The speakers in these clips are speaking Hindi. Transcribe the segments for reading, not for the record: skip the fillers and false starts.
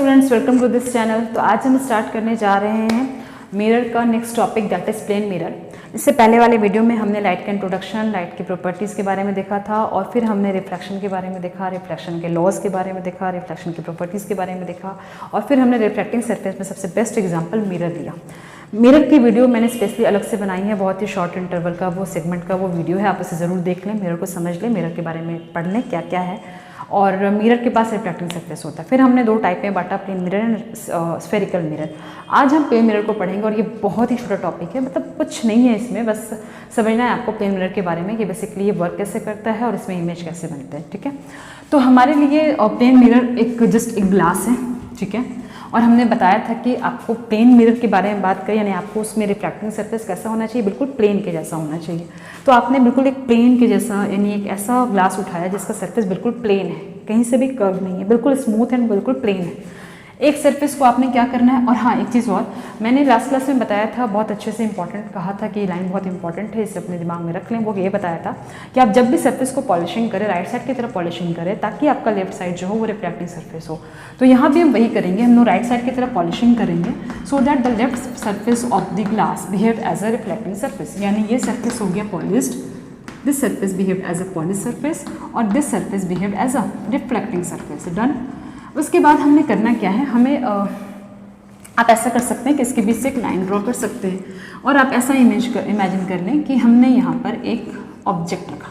Students, welcome to this channel. तो आज हम स्टार्ट करने जा रहे हैं मिरर का next topic, that is plane mirror. इससे पहले वाले वीडियो में हमने लाइट का इंट्रोडक्शन, लाइट की प्रॉपर्टीज़ के बारे में देखा था और फिर हमने रिफ्लेक्शन के बारे में देखा, रिफ्लेक्शन के लॉज के बारे में देखा, रिफ्लेक्शन की प्रॉपर्टीज़ के बारे में देखा और फिर हमने रिफ्लेक्टिंग सरफेस में सबसे बेस्ट एग्जाम्पल मिरर लिया। मिरर की वीडियो मैंने स्पेशली अलग से बनाई है, बहुत ही शॉर्ट इंटरवल का वो सेगमेंट का वो वीडियो है, आप उसे ज़रूर देख लें, मिरर को समझ लें, मिरर के बारे में पढ़ लें क्या क्या है। और मिरर के पास रिफ्लेक्टिंग सरफेस होता है। फिर हमने दो टाइप में बांटा, plane mirror and spherical mirror. आज हम प्लेन मिरर को पढ़ेंगे और ये बहुत ही छोटा टॉपिक है, मतलब कुछ नहीं है इसमें, बस समझना है आपको प्लेन मिरर के बारे में कि बेसिकली ये वर्क कैसे करता है और इसमें इमेज कैसे बनते हैं। ठीक है, तो हमारे लिए प्लेन मिरर एक जस्ट एक ग्लास है, ठीक है, और हमने बताया था कि आपको प्लेन मिरर के बारे में बात करें, यानी आपको उसमें रिफ्लेक्टिंग सरफेस कैसा होना चाहिए, बिल्कुल प्लेन के जैसा होना चाहिए। तो आपने बिल्कुल एक प्लेन के जैसा, यानी एक ऐसा ग्लास उठाया जिसका सरफेस बिल्कुल प्लेन है, कहीं से भी कर्व नहीं है, बिल्कुल स्मूथ एंड बिल्कुल प्लेन है। एक सरफेस को आपने क्या करना है, और हाँ एक चीज़ और, मैंने लास्ट क्लास में बताया था, बहुत अच्छे से इंपॉर्टेंट कहा था कि लाइन बहुत इंपॉर्टेंट है, इसे अपने दिमाग में रख लें। वो ये बताया था कि आप जब भी सरफेस को पॉलिशिंग करें, राइट साइड की तरफ पॉलिशिंग करें ताकि आपका लेफ्ट साइड जो हो वो रिफ्लेक्टिंग सरफेस हो। तो यहाँ भी हम वही करेंगे, हम लोग राइट साइड की तरफ पॉलिशिंग करेंगे so that the left surface of the glass behave as a reflecting surface, यानी ये सरफेस हो गया polished, this surface behave as a polish surface और this surface behave as a reflecting surface. Done. उसके बाद हमने करना क्या है, हमें आप ऐसा कर सकते हैं कि इसके बीच से एक लाइन ड्रॉ कर सकते हैं और आप ऐसा इमेजिन कर लें कि हमने यहाँ पर एक ऑब्जेक्ट रखा,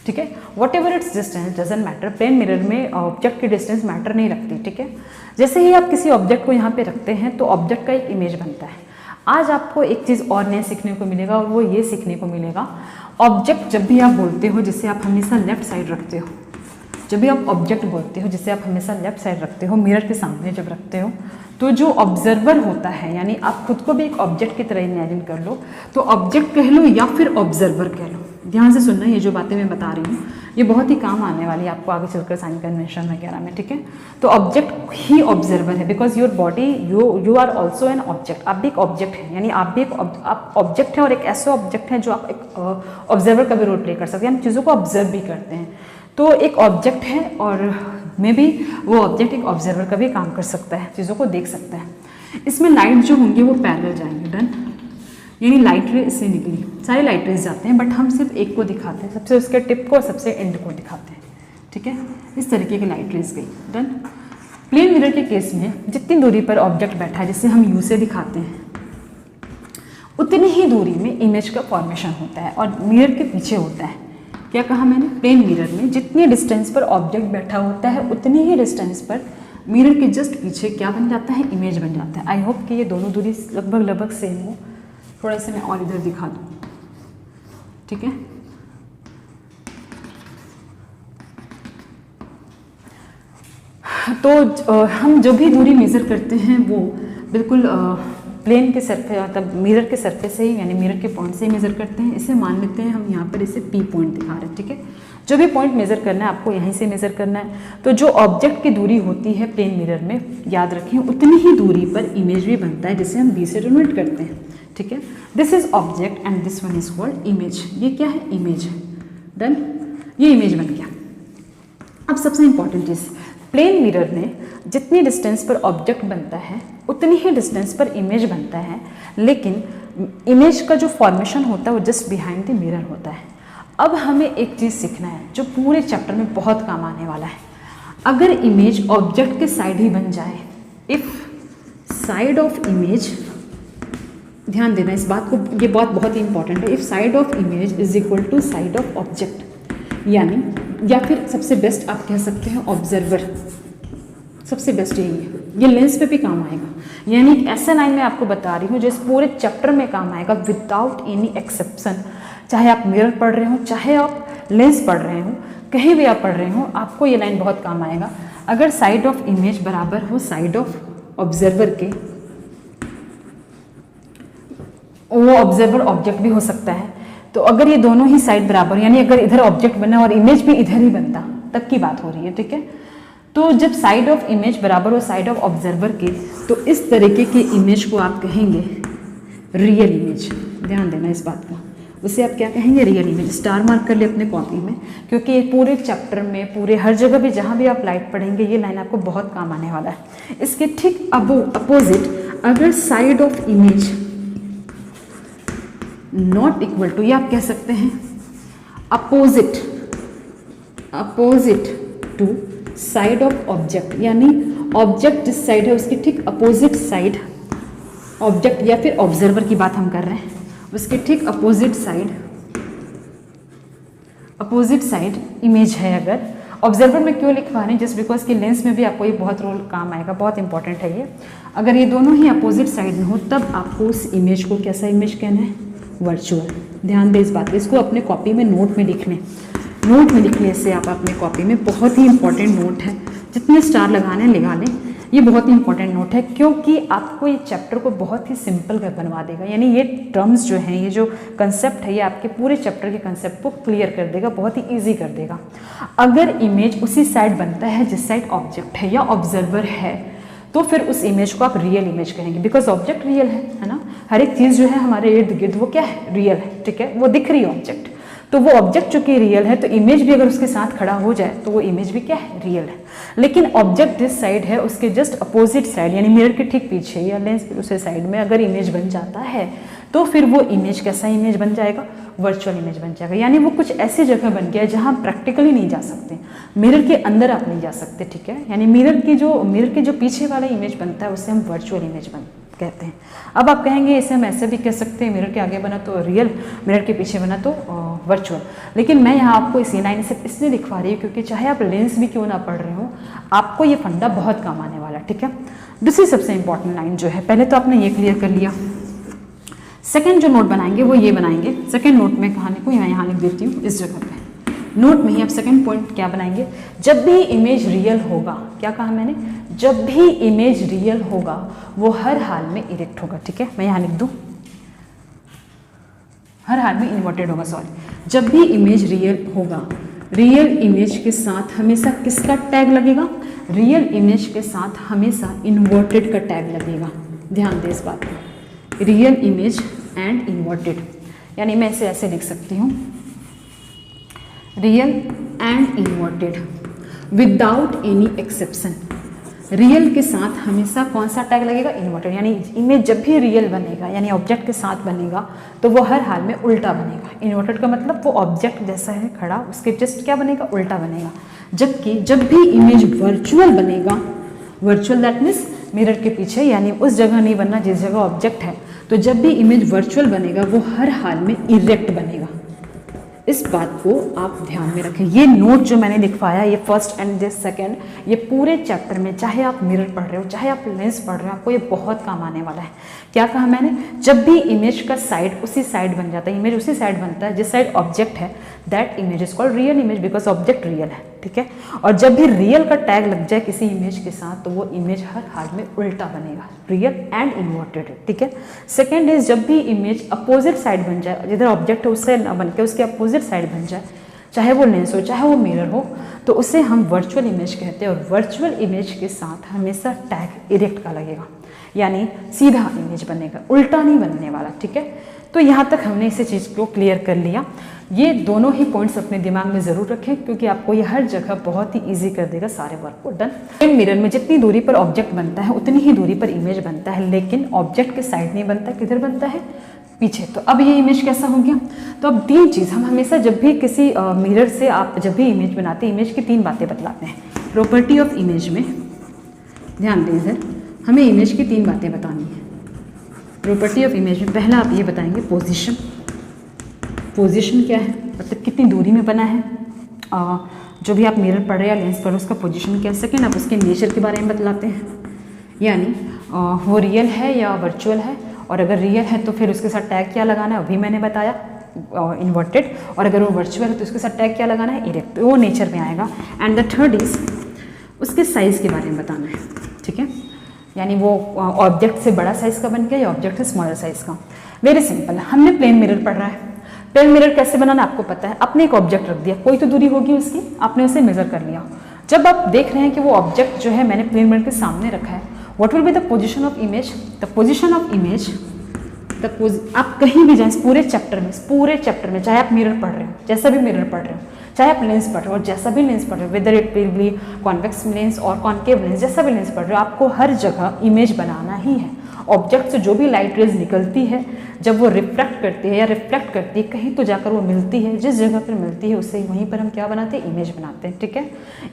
ठीक है, whatever its distance doesn't matter. Plane mirror में ऑब्जेक्ट की डिस्टेंस मैटर नहीं रखती, ठीक है। जैसे ही आप किसी ऑब्जेक्ट को यहाँ पे रखते हैं तो ऑब्जेक्ट का एक इमेज बनता है। आज आपको एक चीज़ और नया सीखने को मिलेगा और वो ये सीखने को मिलेगा, ऑब्जेक्ट जब भी आप बोलते हो जिससे आप हमेशा लेफ्ट साइड रखते हो, जब भी आप ऑब्जेक्ट बोलते हो जिसे आप हमेशा लेफ्ट साइड रखते हो, मिरर के सामने जब रखते हो, तो जो ऑब्जर्वर होता है, यानी आप खुद को भी एक ऑब्जेक्ट की तरह इमेजिन कर लो, तो ऑब्जेक्ट कह लो या फिर ऑब्जर्वर कह लो। ध्यान से सुनना, ये जो बातें मैं बता रही हूँ ये बहुत ही काम आने वाली है आपको आगे चलकर साइन कन्वेंशन वगैरह में, ठीक है। तो ऑब्जेक्ट ही ऑब्जर्वर है, because your body you are also an object. आप भी एक ऑब्जेक्ट हैं, यानी आप भी एक आप ऑब्जेक्ट हैं और एक ऐसे ऑब्जेक्ट हैं जो आप एक ऑब्जर्वर का भी रोल प्ले कर सकते हैं, यानी चीज़ों को ऑब्जर्व भी करते हैं। तो एक ऑब्जेक्ट है और मे बी वो ऑब्जेक्ट एक ऑब्जर्वर का भी काम कर सकता है, चीज़ों को देख सकता है। इसमें लाइट जो होंगे वो पैरेलल जाएंगे। डन, यानी लाइट रे इससे निकली, सारे लाइट रेज जाते हैं, बट हम सिर्फ एक को दिखाते हैं, सबसे उसके टिप को और सबसे एंड को दिखाते हैं, ठीक है। इस तरीके की लाइट रेज गई। डन। प्लेन मिरर के केस में जितनी दूरी पर ऑब्जेक्ट बैठा है, जिसे हम यू से दिखाते हैं, उतनी ही दूरी में इमेज का फॉर्मेशन होता है और मिरर के पीछे होता है। क्या कहा मैंने, प्लेन मिरर में जितनी डिस्टेंस पर ऑब्जेक्ट बैठा होता है उतनी ही डिस्टेंस पर मिरर के जस्ट पीछे क्या बन जाता है, इमेज बन जाता है। आई होप कि ये दोनों दूरी लगभग सेम हो। थोड़ा सा मैं और इधर दिखा दूँ, ठीक है। तो हम जो भी दूरी मेज़र करते हैं वो बिल्कुल प्लेन के सरफेस, मतलब मिरर के सरफेस से ही, यानी मिरर के पॉइंट से ही मेज़र करते हैं। इसे मान लेते हैं हम यहाँ पर इसे पी पॉइंट दिखा रहे हैं, ठीक है। जो भी पॉइंट मेज़र करना है आपको यहीं से मेज़र करना है। तो जो ऑब्जेक्ट की दूरी होती है प्लेन मिरर में, याद रखें उतनी ही दूरी पर इमेज भी बनता है, जिसे हम बी से डिनोट करते हैं, ठीक है। This is object and this one is called image. ये क्या है, इमेज है। डन, ये इमेज बन गया। अब सबसे इंपॉर्टेंट चीज़, प्लेन मिरर में जितनी डिस्टेंस पर ऑब्जेक्ट बनता है उतनी ही डिस्टेंस पर इमेज बनता है, लेकिन इमेज का जो फॉर्मेशन होता है वो जस्ट बिहाइंड द मिरर होता है। अब हमें एक चीज़ सीखना है जो पूरे चैप्टर में बहुत काम आने वाला है। अगर इमेज ऑब्जेक्ट के साइड ही बन जाए, इफ साइड ऑफ इमेज, ध्यान देना इस बात को, ये बात बहुत ही इंपॉर्टेंट है, if side of image is equal to side of object, यानी या फिर सबसे बेस्ट आप कह सकते हैं ऑब्जर्वर, सबसे बेस्ट यही है, ये लेंस पे भी काम आएगा। यानी एक ऐसा लाइन मैं आपको बता रही हूँ जो इस पूरे चैप्टर में काम आएगा विदाउट एनी एक्सेप्शन। चाहे आप मिरर पढ़ रहे हो, चाहे आप लेंस पढ़ रहे हो, कहीं भी आप पढ़ रहे हो, आपको ये लाइन बहुत काम आएगा। अगर साइड ऑफ इमेज बराबर हो साइड ऑफ ऑब्जर्वर के, वो ऑब्जर्वर ऑब्जेक्ट भी हो सकता है, तो अगर ये दोनों ही साइड बराबर, यानी अगर इधर ऑब्जेक्ट बना और इमेज भी इधर ही बनता, तब की बात हो रही है, ठीक है। तो जब साइड ऑफ इमेज बराबर हो साइड ऑफ ऑब्जर्वर के, तो इस तरीके की इमेज को आप कहेंगे रियल इमेज। ध्यान देना इस बात का, उसे आप क्या कहेंगे, रियल इमेज। स्टार मार्क कर ले अपने कॉपी में, क्योंकि ये पूरे चैप्टर में, पूरे हर जगह भी जहाँ भी आप लाइट पढ़ेंगे ये लाइन आपको बहुत काम आने वाला है। इसके ठीक अपोजिट अगर side of image not equal to, या आप कह सकते हैं opposite to side of object, यानी ऑब्जेक्ट जिस साइड है उसकी ठीक अपोजिट साइड, ऑब्जेक्ट या फिर ऑब्जर्वर की बात हम कर रहे हैं, उसके ठीक अपोजिट साइड इमेज है। अगर ऑब्जर्वर में क्यों लिखवा रहे हैं, जस्ट बिकॉज कि लेंस में भी आपको ये बहुत रोल काम आएगा, बहुत इंपॉर्टेंट है ये। अगर ये दोनों ही अपोजिट साइड में हो तब आपको उस इमेज को कैसा इमेज कहना है, वर्चुअल। ध्यान दें इस बात पे, इसको अपने कॉपी में नोट में लिख लें, नोट में लिख लें इसे आप अपने कॉपी में, बहुत ही इंपॉर्टेंट नोट है। जितने स्टार लगाने लगा लें, ये बहुत ही इंपॉर्टेंट नोट है, क्योंकि आपको ये चैप्टर को बहुत ही सिंपल कर बनवा देगा। यानी ये टर्म्स जो हैं, ये जो कंसेप्ट है, ये आपके पूरे चैप्टर के कंसेप्ट को क्लियर कर देगा, बहुत ही ईजी कर देगा। अगर इमेज उसी साइड बनता है जिस साइड ऑब्जेक्ट है या ऑब्जर्वर है, तो फिर उस इमेज को आप रियल इमेज कहेंगे, बिकॉज ऑब्जेक्ट रियल है ना। हर एक चीज़ जो है हमारे इर्द गिर्द वो क्या है, रियल है, ठीक है, वो दिख रही है ऑब्जेक्ट। तो वो ऑब्जेक्ट चूंकि रियल है तो इमेज भी अगर उसके साथ खड़ा हो जाए तो वो इमेज भी क्या है, रियल है। लेकिन ऑब्जेक्ट जिस साइड है उसके जस्ट अपोजिट साइड, यानी मिरर के ठीक पीछे या लेंस के दूसरे साइड में अगर इमेज बन जाता है तो फिर वो इमेज कैसा इमेज बन जाएगा, वर्चुअल इमेज बन जाएगा। यानी वो कुछ ऐसी जगह बन गया है जहाँ प्रैक्टिकली नहीं जा सकते, मिरर के अंदर आप नहीं जा सकते, ठीक है। यानी मिरर के जो पीछे वाला इमेज बनता है उसे हम वर्चुअल इमेज कहते हैं। अब आप कहेंगे इसे हम ऐसे भी कह सकते हैं, मिरर के आगे बना तो रियल, मिरर के पीछे बना तो वर्चुअल। लेकिन मैं यहाँ आपको इसी लाइन सिर्फ इसलिए लिखवा रही हूँ क्योंकि चाहे आप लेंस भी क्यों ना पढ़ रहे हो, आपको ये फंडा बहुत काम आने वाला है, ठीक है। दूसरी सबसे इंपॉर्टेंट लाइन जो है, पहले तो आपने ये क्लियर कर लिया। सेकेंड जो नोट बनाएंगे वो ये बनाएंगे, सेकेंड नोट में कहानी को मैं यहाँ लिख देती हूँ इस जगह पे। नोट में ही आप सेकेंड पॉइंट क्या बनाएंगे, जब भी इमेज रियल होगा, क्या कहा मैंने, जब भी इमेज रियल होगा वो हर हाल में इरेक्ट होगा, ठीक है। मैं यहाँ लिख दूँ, हर हाल में इन्वर्टेड होगा, सॉरी। जब भी इमेज रियल होगा, रियल इमेज के साथ हमेशा किसका टैग लगेगा, रियल इमेज के साथ हमेशा इन्वर्टेड का टैग लगेगा। ध्यान दें इस बात पर, रियल इमेज एंड इन्वर्टेड, यानी मैं इसे ऐसे लिख सकती हूँ, real and inverted without any exception. Real के साथ हमेशा कौन सा टैग लगेगा, इन्वर्टेड। यानी इमेज जब भी रियल बनेगा, यानी ऑब्जेक्ट के साथ बनेगा, तो वो हर हाल में उल्टा बनेगा। इन्वर्टेड का मतलब वो ऑब्जेक्ट जैसा है खड़ा, उसके जस्ट क्या बनेगा, उल्टा बनेगा। जबकि जब भी इमेज वर्चुअल बनेगा, वर्चुअल दैट मीन्स मिरर के पीछे, यानी उस जगह नहीं बनना जिस जगह ऑब्जेक्ट है, तो जब भी इमेज वर्चुअल बनेगा वो हर हाल में इरेक्ट बनेगा। इस बात को आप ध्यान में रखें। ये नोट जो मैंने लिखवाया, ये फर्स्ट एंड दिस सेकेंड, ये पूरे चैप्टर में, चाहे आप मिरर पढ़ रहे हो चाहे आप लेंस पढ़ रहे हो, आपको ये बहुत काम आने वाला है। क्या कहा मैंने, जब भी इमेज का साइड उसी साइड बन जाता है, इमेज उसी साइड बनता है जिस साइड ऑब्जेक्ट है, that image is called real image, because object real है, ठीक है। और जब भी रियल का टैग लग जाए किसी इमेज के साथ, तो वो इमेज हर हाल में उल्टा बनेगा, रियल एंड इन्वर्टेड, ठीक है। सेकेंड इज जब भी इमेज अपोजिट साइड बन जाए, जिधर ऑब्जेक्ट है उससे ना बन के उसके अपोजिट साइड बन जाए, चाहे वो लेंस हो चाहे वो मिरर हो, तो उसे हम वर्चुअल इमेज कहते हैं। और वर्चुअल इमेज के साथ हमेशा टैग इरेक्ट का लगेगा, यानी सीधा इमेज बनेगा, उल्टा नहीं बनने वाला, ठीक है। तो यहाँ तक हमने इस चीज़ को क्लियर कर लिया। ये दोनों ही पॉइंट्स अपने दिमाग में ज़रूर रखें, क्योंकि आपको ये हर जगह बहुत ही इजी कर देगा सारे वर्क को। डन। मिरर में जितनी दूरी पर ऑब्जेक्ट बनता है उतनी ही दूरी पर इमेज बनता है, लेकिन ऑब्जेक्ट के साइड नहीं बनता, किधर बनता है, पीछे। तो अब ये इमेज कैसा हो गया, तो अब तीन चीज़ हम हमेशा जब भी किसी मिरर से आप जब भी इमेज बनाते हैं, इमेज की तीन बातें बतलाते हैं। प्रॉपर्टी ऑफ इमेज में ध्यान दें इधर, हमें इमेज की तीन बातें बतानी है। प्रॉपर्टी ऑफ इमेज में पहला आप ये बताएंगे पोजीशन। पोजीशन क्या है, मतलब कितनी दूरी में बना है, जो भी आप मिरर पढ़ रहे हैं या लेंस पढ़ रहे हैं उसका पोजीशन क्या है। सेकेंड आप उसके नेचर के बारे में बतलाते हैं, यानी वो रियल है या वर्चुअल है, और अगर रियल है तो फिर उसके साथ टैग क्या लगाना है, अभी मैंने बताया इन्वर्टेड, और अगर वो वर्चुअल है तो उसके साथ टैग क्या लगाना है, इरेक्ट, तो वो नेचर में आएगा। एंड द थर्ड इज उसके साइज़ के बारे में बताना है, ठीक है, यानी वो ऑब्जेक्ट से बड़ा साइज़ का बन गया या ऑब्जेक्ट से स्मॉलर साइज़ का। वेरी सिंपल, हमने प्लेन मिरर पढ़ रहा है, प्लेन मिरर कैसे बनाना आपको पता है। आपने एक ऑब्जेक्ट रख दिया, कोई तो दूरी होगी उसकी, आपने उसे मेजर कर लिया। जब आप देख रहे हैं कि वो ऑब्जेक्ट जो है मैंने प्लेन मिरर के सामने रखा है, what will be the position of image, the position of image मतलब आप कहीं भी जाएं, पूरे चैप्टर में चाहे आप मिरर पढ़ रहे हो, जैसा भी मिरर पढ़ रहे हो, चाहे आप लेंस पढ़ रहे हो और जैसा भी लेंस पढ़ रहे हो, whether it will be convex lens और कॉन्केव लेंस, जैसा भी लेंस पढ़ रहे हो, आपको हर जगह इमेज बनाना ही है। ऑब्जेक्ट से जो भी लाइट रेज निकलती है, जब वो रिफ्लेक्ट करती है या रिफ्लेक्ट करती है, कहीं तो जाकर वो मिलती है, जिस जगह पर मिलती है उससे वहीं पर हम क्या बनाते हैं, इमेज बनाते हैं। ठीक है,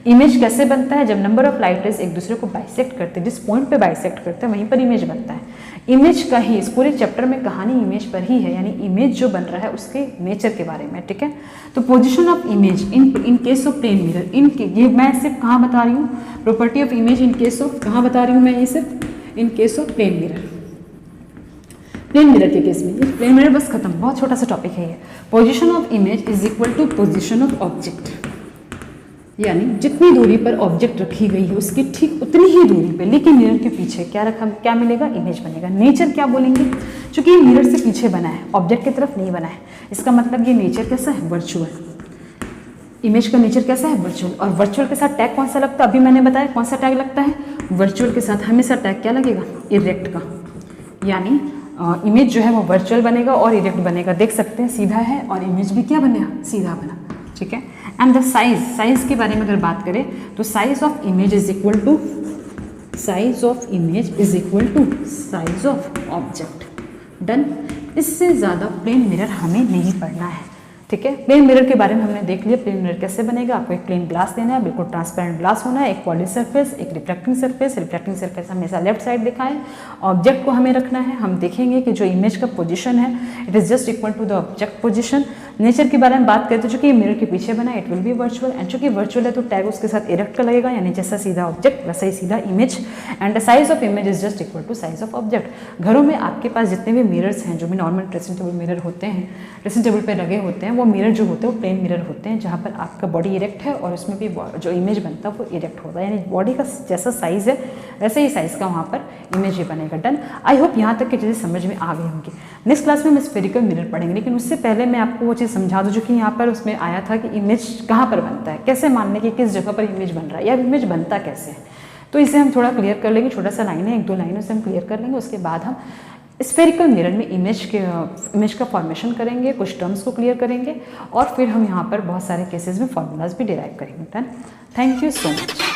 इमेज कैसे बनता है, जब नंबर ऑफ लाइट रेज एक दूसरे को बाइसेक्ट करते हैं, जिस पॉइंट पे बाइसेक्ट करते हैं वहीं पर इमेज बनता है। इमेज का ही इस पूरे चैप्टर में कहानी इमेज पर ही है, यानी इमेज जो बन रहा है उसके नेचर के बारे में। ठीक है, तो position of image in case of plane mirror, ये मैं सिर्फ कहाँ बता रही हूँ, property of image in case of, कहाँ बता रही हूँ मैं ये सिर्फ in case of plane mirror. Plane mirror के केस में, ये प्लेन मिरर बस खत्म, बहुत छोटा सा टॉपिक है ये। Position of image is equal to position of object, यानी जितनी दूरी पर ऑब्जेक्ट रखी गई है उसकी ठीक उतनी ही दूरी पे, लेकिन मिरर के पीछे क्या मिलेगा, इमेज बनेगा। नेचर क्या बोलेंगे, चूंकि ये मिरर से पीछे बना है, ऑब्जेक्ट की तरफ नहीं बना है, इसका मतलब ये नेचर कैसा है, वर्चुअल। इमेज का नेचर कैसा है, वर्चुअल। और वर्चुअल के साथ टैग कौन सा लगता है, अभी मैंने बताया कौन सा टैग लगता है, वर्चुअल के साथ हमेशा टैग क्या लगेगा, इरेक्ट का, यानी इमेज जो है वो वर्चुअल बनेगा और इरेक्ट बनेगा। देख सकते हैं सीधा है और इमेज भी क्या बना, सीधा बना। ठीक है, एंड द साइज के बारे में अगर बात करें तो size of image is equal to size of object. Done, इससे ज़्यादा प्लेन मिरर हमें नहीं पढ़ना है। ठीक है, प्लेन मिरर के बारे में हमने देख लिया, प्लेन मिरर कैसे बनेगा। आपको एक प्लेन ग्लास देना है, बिल्कुल ट्रांसपेरेंट ग्लास होना है, एक पॉली सरफेस, एक रिफ्लेक्टिंग सरफेस हमेशा लेफ्ट साइड दिखाएं। ऑब्जेक्ट को हमें रखना है, हम देखेंगे कि जो इमेज का पोजीशन है it is just equal to the object position. Nature के बारे में बात करते हैं, चूंकि मिरर के पीछे बना it will be virtual, and चूंकि वर्चुअल है तो टैग उसके साथ इरेक्ट का लगेगा, यानी जैसा सीधा ऑब्जेक्ट वैसा ही सीधा image. And the size of image is just equal to size of object. घरों में आपके पास जितने भी मिरर्स हैं, जो भी नॉर्मल ड्रेसिंग टेबल मिरर होते हैं, ड्रेसिंग टेबल पर लगे होते हैं, वो मिरर जो होते हैं वो प्लेन मिरर होते हैं, जहाँ पर आपका बॉडी इरेक्ट है और उसमें भी जो इमेज बनता है वो इरेक्ट होता है, यानी बॉडी का जैसा साइज है वैसे ही साइज का वहाँ पर इमेज ही बनेगा। डन, आई होप यहाँ तक की चीज़ें समझ में आ गई होंगी। नेक्स्ट क्लास में हम स्फेरिकल मिरर पढ़ेंगे, लेकिन उससे पहले मैं आपको वो चीज़ समझा दूँ जो कि यहाँ पर उसमें आया था कि इमेज कहाँ पर बनता है, कैसे मानने की किस जगह पर इमेज बन रहा है या इमेज बनता कैसे है। तो इसे हम थोड़ा क्लियर कर लेंगे, छोटा सा लाइन है, 1-2 लाइनों से हम क्लियर कर लेंगे। उसके बाद हम स्फेरिकल मिरर में इमेज का फॉर्मेशन करेंगे, कुछ टर्म्स को क्लियर करेंगे और फिर हम यहाँ पर बहुत सारे केसेस में फॉर्मूलाज भी डिराइव करेंगे। Done, thank you so much.